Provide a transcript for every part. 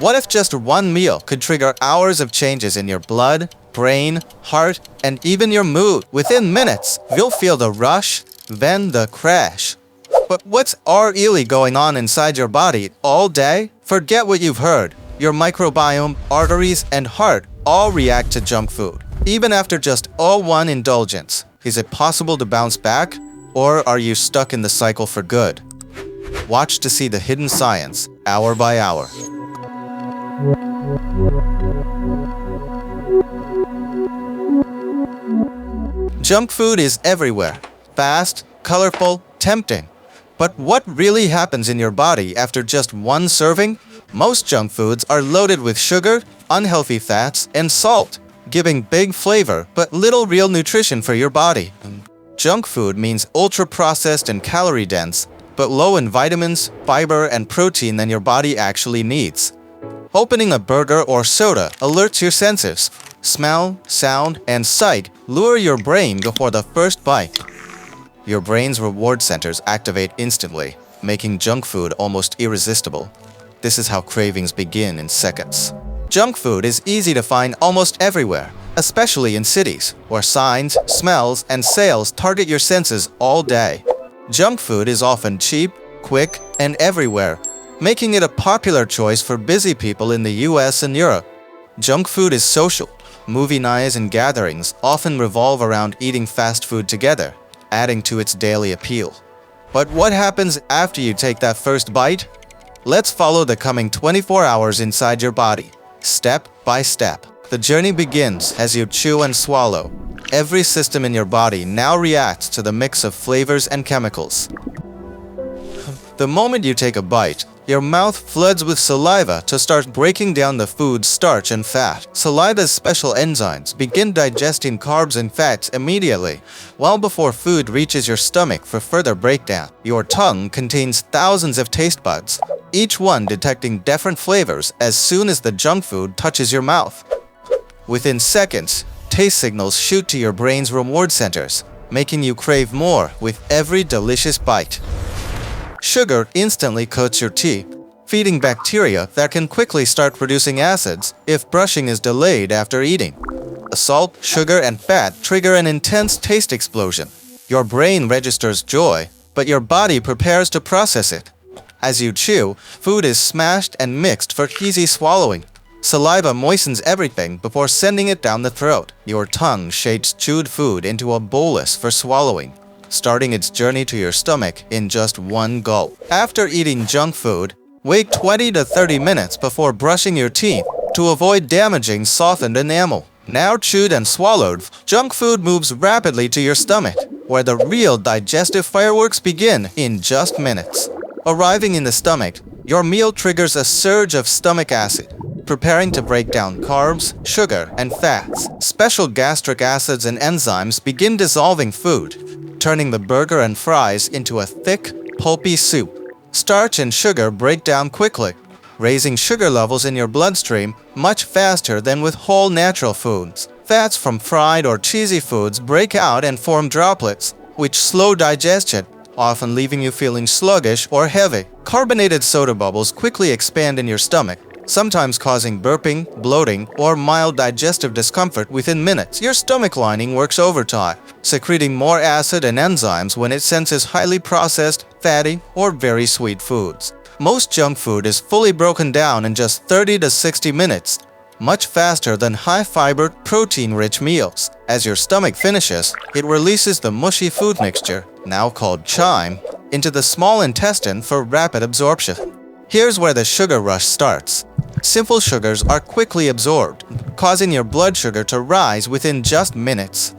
What if just one meal could trigger hours of changes in your blood, brain, heart, and even your mood? Within minutes, you'll feel the rush, then the crash. But what's really going on inside your body all day? Forget what you've heard. Your microbiome, arteries, and heart all react to junk food, even after just one indulgence. Is it possible to bounce back, or are you stuck in the cycle for good? Watch to see the hidden science, hour by hour. Junk food is everywhere, fast, colorful, tempting. But what really happens in your body after just one serving? Most junk foods are loaded with sugar, unhealthy fats, and salt, giving big flavor but little real nutrition for your body. Junk food means ultra-processed and calorie-dense, but low in vitamins, fiber, and protein than your body actually needs. Opening a burger or soda alerts your senses. Smell, sound, and sight lure your brain before the first bite. Your brain's reward centers activate instantly, making junk food almost irresistible. This is how cravings begin in seconds. Junk food is easy to find almost everywhere, especially in cities, where signs, smells, and sales target your senses all day. Junk food is often cheap, quick, and everywhere, making it a popular choice for busy people in the US and Europe. Junk food is social. Movie nights and gatherings often revolve around eating fast food together, adding to its daily appeal. But what happens after you take that first bite? Let's follow the coming 24 hours inside your body, step by step. The journey begins as you chew and swallow. Every system in your body now reacts to the mix of flavors and chemicals. The moment you take a bite, your mouth floods with saliva to start breaking down the food's starch and fat. Saliva's special enzymes begin digesting carbs and fats immediately, well before food reaches your stomach for further breakdown. Your tongue contains thousands of taste buds, each one detecting different flavors as soon as the junk food touches your mouth. Within seconds, taste signals shoot to your brain's reward centers, making you crave more with every delicious bite. Sugar instantly coats your teeth, feeding bacteria that can quickly start producing acids if brushing is delayed after eating. Salt, sugar, and fat trigger an intense taste explosion. Your brain registers joy, but your body prepares to process it. As you chew, food is smashed and mixed for easy swallowing. Saliva moistens everything before sending it down the throat. Your tongue shapes chewed food into a bolus for swallowing, starting its journey to your stomach in just one gulp. After eating junk food, wait 20 to 30 minutes before brushing your teeth to avoid damaging softened enamel. Now chewed and swallowed, junk food moves rapidly to your stomach, where the real digestive fireworks begin in just minutes. Arriving in the stomach, your meal triggers a surge of stomach acid, preparing to break down carbs, sugar, and fats. Special gastric acids and enzymes begin dissolving food, turning the burger and fries into a thick, pulpy soup. Starch and sugar break down quickly, raising sugar levels in your bloodstream much faster than with whole natural foods. Fats from fried or cheesy foods break out and form droplets, which slow digestion, often leaving you feeling sluggish or heavy. Carbonated soda bubbles quickly expand in your stomach, sometimes causing burping, bloating, or mild digestive discomfort within minutes. Your stomach lining works overtime, secreting more acid and enzymes when it senses highly processed, fatty, or very sweet foods. Most junk food is fully broken down in just 30 to 60 minutes, much faster than high-fiber, protein-rich meals. As your stomach finishes, it releases the mushy food mixture, now called chyme, into the small intestine for rapid absorption. Here's where the sugar rush starts. Simple sugars are quickly absorbed, causing your blood sugar to rise within just minutes.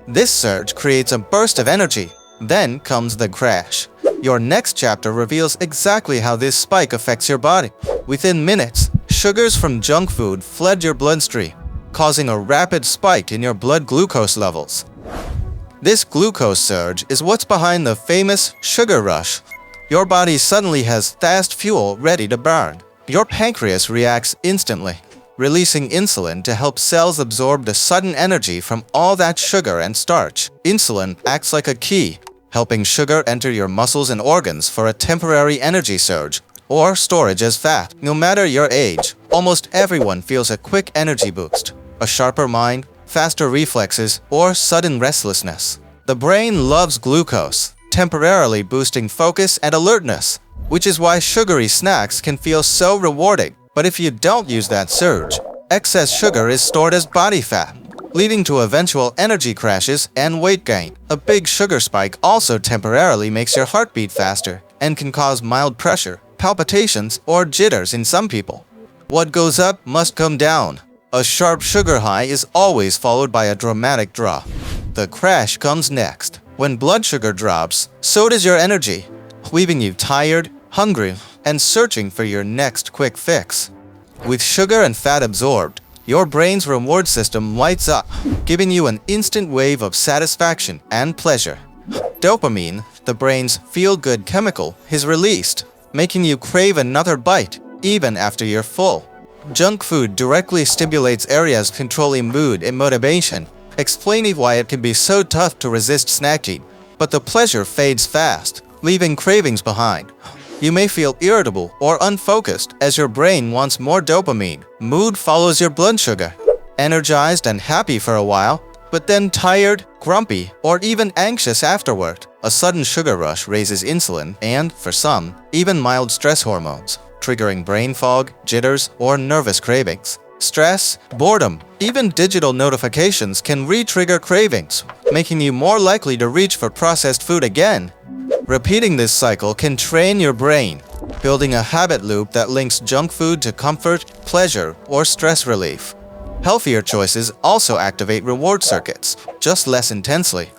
This surge creates a burst of energy. Then comes the crash. Your next chapter reveals exactly how this spike affects your body. Within minutes, sugars from junk food flood your bloodstream, causing a rapid spike in your blood glucose levels. This glucose surge is what's behind the famous sugar rush. Your body suddenly has fast fuel ready to burn. Your pancreas reacts instantly, releasing insulin to help cells absorb the sudden energy from all that sugar and starch. Insulin acts like a key, helping sugar enter your muscles and organs for a temporary energy surge or storage as fat. No matter your age, Almost everyone feels a quick energy boost, a sharper mind, faster reflexes, or sudden restlessness. The brain loves glucose, temporarily boosting focus and alertness, which is why sugary snacks can feel so rewarding. But if you don't use that surge, excess sugar is stored as body fat, leading to eventual energy crashes and weight gain. A big sugar spike also temporarily makes your heart beat faster and can cause mild pressure, palpitations, or jitters in some people. What goes up must come down. A sharp sugar high is always followed by a dramatic drop. The crash comes next. When blood sugar drops, so does your energy, leaving you tired, hungry, and searching for your next quick fix. With sugar and fat absorbed, your brain's reward system lights up, giving you an instant wave of satisfaction and pleasure. Dopamine, the brain's feel-good chemical, is released, making you crave another bite, even after you're full. Junk food directly stimulates areas controlling mood and motivation, explaining why it can be so tough to resist snacking. But the pleasure fades fast, leaving cravings behind. You may feel irritable or unfocused as your brain wants more dopamine. Mood follows your blood sugar. Energized and happy for a while, but then tired, grumpy, or even anxious afterward. A sudden sugar rush raises insulin and, for some, even mild stress hormones, triggering brain fog, jitters, or nervous cravings. Stress, boredom, even digital notifications can re-trigger cravings, making you more likely to reach for processed food again. Repeating this cycle can train your brain, building a habit loop that links junk food to comfort, pleasure, or stress relief. Healthier choices also activate reward circuits, just less intensely.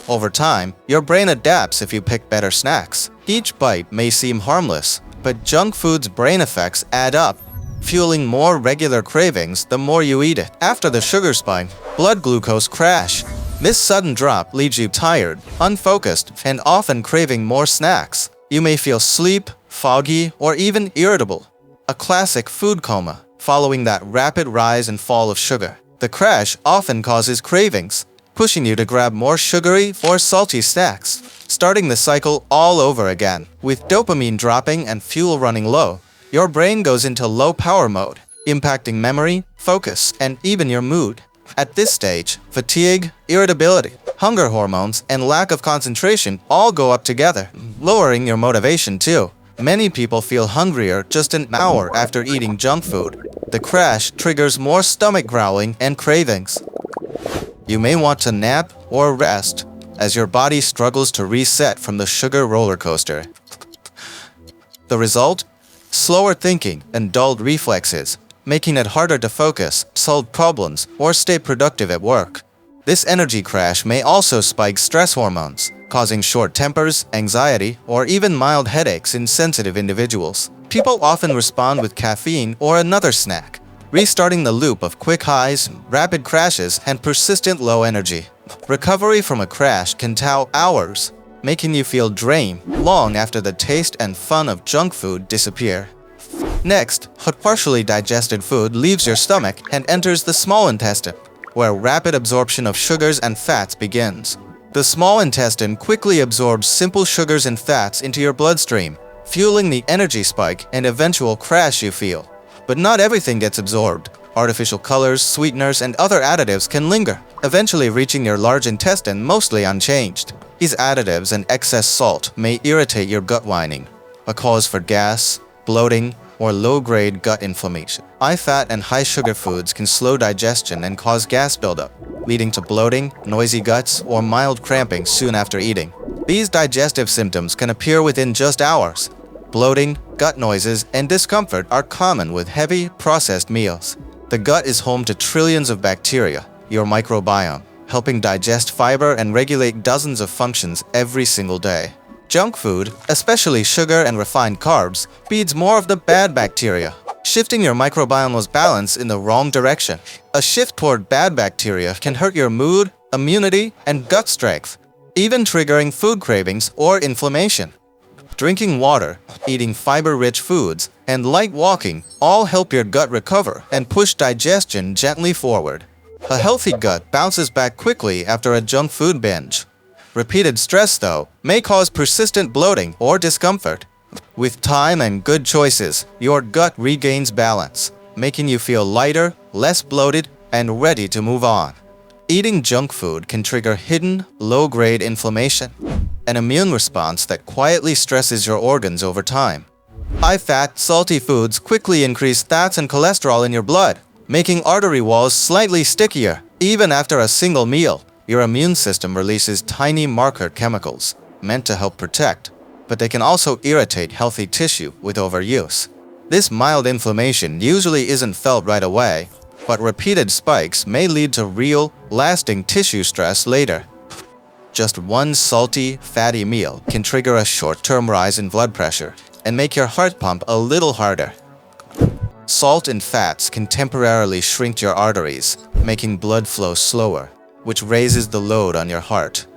Over time, your brain adapts if you pick better snacks. Each bite may seem harmless, but junk food's brain effects add up, fueling more regular cravings the more you eat it. After the sugar spike, blood glucose crash. This sudden drop leaves you tired, unfocused, and often craving more snacks. You may feel sleep, foggy, or even irritable. A classic food coma, following that rapid rise and fall of sugar. The crash often causes cravings, pushing you to grab more sugary or salty snacks, starting the cycle all over again. With dopamine dropping and fuel running low, your brain goes into low power mode, impacting memory, focus, and even your mood. At this stage, fatigue, irritability, hunger hormones, and lack of concentration all go up together, lowering your motivation too. Many people feel hungrier just an hour after eating junk food. The crash triggers more stomach growling and cravings. You may want to nap or rest as your body struggles to reset from the sugar roller coaster. The result? Slower thinking and dulled reflexes, making it harder to focus, solve problems, or stay productive at work. This energy crash may also spike stress hormones, causing short tempers, anxiety, or even mild headaches in sensitive individuals. People often respond with caffeine or another snack, restarting the loop of quick highs, rapid crashes, and persistent low energy. Recovery from a crash can take hours, making you feel drained long after the taste and fun of junk food disappear. Next, partially digested food leaves your stomach and enters the small intestine, where rapid absorption of sugars and fats begins. The small intestine quickly absorbs simple sugars and fats into your bloodstream, fueling the energy spike and eventual crash you feel. But not everything gets absorbed. Artificial colors, sweeteners, and other additives can linger, eventually reaching your large intestine mostly unchanged. These additives and excess salt may irritate your gut lining, a cause for gas, bloating, or low-grade gut inflammation. High-fat and high-sugar foods can slow digestion and cause gas buildup, leading to bloating, noisy guts, or mild cramping soon after eating. These digestive symptoms can appear within just hours. Bloating, gut noises, and discomfort are common with heavy, processed meals. The gut is home to trillions of bacteria, your microbiome, helping digest fiber and regulate dozens of functions every single day. Junk food, especially sugar and refined carbs, feeds more of the bad bacteria, shifting your microbiome's balance in the wrong direction. A shift toward bad bacteria can hurt your mood, immunity, and gut strength, even triggering food cravings or inflammation. Drinking water, eating fiber-rich foods, and light walking all help your gut recover and push digestion gently forward. A healthy gut bounces back quickly after a junk food binge. Repeated stress, though, may cause persistent bloating or discomfort. With time and good choices, your gut regains balance, making you feel lighter, less bloated, and ready to move on. Eating junk food can trigger hidden, low-grade inflammation, an immune response that quietly stresses your organs over time. High-fat, salty foods quickly increase fats and cholesterol in your blood, making artery walls slightly stickier. Even after a single meal, your immune system releases tiny marker chemicals meant to help protect, but they can also irritate healthy tissue with overuse. This mild inflammation usually isn't felt right away, but repeated spikes may lead to real, lasting tissue stress later. Just one salty, fatty meal can trigger a short-term rise in blood pressure and make your heart pump a little harder. Salt and fats can temporarily shrink your arteries, making blood flow slower, which raises the load on your heart.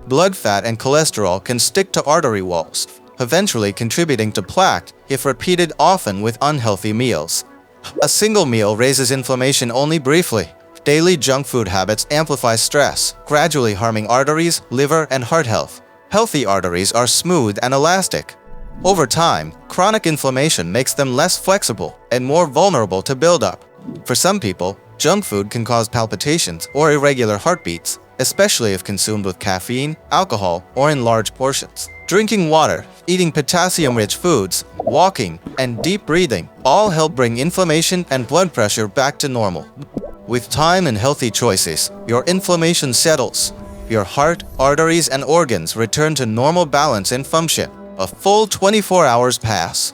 Blood fat and cholesterol can stick to artery walls, eventually contributing to plaque if repeated often with unhealthy meals. A single meal raises inflammation only briefly. Daily junk food habits amplify stress, gradually harming arteries, liver, and heart health. Healthy arteries are smooth and elastic. Over time, chronic inflammation makes them less flexible and more vulnerable to buildup. For some people, junk food can cause palpitations or irregular heartbeats, especially if consumed with caffeine, alcohol, or in large portions. Drinking water, eating potassium-rich foods, walking, and deep breathing all help bring inflammation and blood pressure back to normal. With time and healthy choices, your inflammation settles. Your heart, arteries, and organs return to normal balance and function. A full 24 hours pass.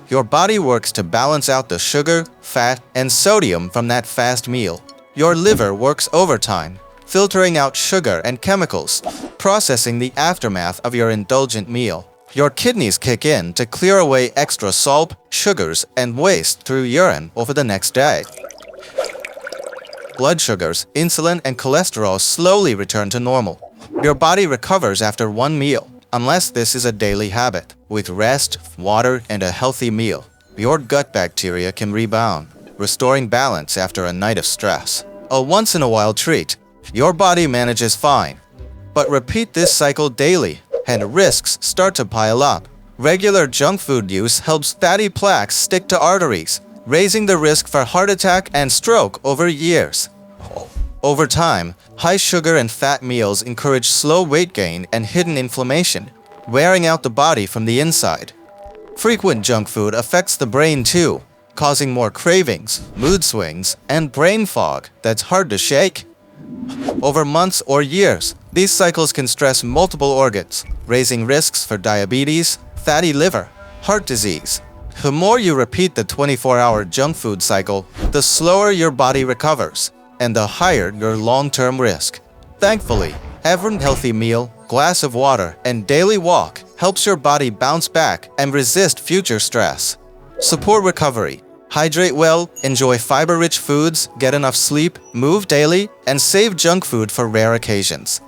Your body works to balance out the sugar, fat, and sodium from that fast meal. Your liver works overtime, filtering out sugar and chemicals, processing the aftermath of your indulgent meal. Your kidneys kick in to clear away extra salt, sugars, and waste through urine over the next day. Blood sugars, insulin, and cholesterol slowly return to normal. Your body recovers after one meal, unless this is a daily habit. With rest, water, and a healthy meal, your gut bacteria can rebound, restoring balance after a night of stress. A once-in-a-while treat, your body manages fine. But repeat this cycle daily, and risks start to pile up. Regular junk food use helps fatty plaques stick to arteries, raising the risk for heart attack and stroke over years. Over time, high sugar and fat meals encourage slow weight gain and hidden inflammation, wearing out the body from the inside. Frequent junk food affects the brain too, causing more cravings, mood swings, and brain fog that's hard to shake. Over months or years, these cycles can stress multiple organs, raising risks for diabetes, fatty liver, heart disease. The more you repeat the 24-hour junk food cycle, the slower your body recovers, and the higher your long-term risk. Thankfully, every healthy meal, glass of water, and daily walk helps your body bounce back and resist future stress. Support recovery. Hydrate well, enjoy fiber-rich foods, get enough sleep, move daily, and save junk food for rare occasions.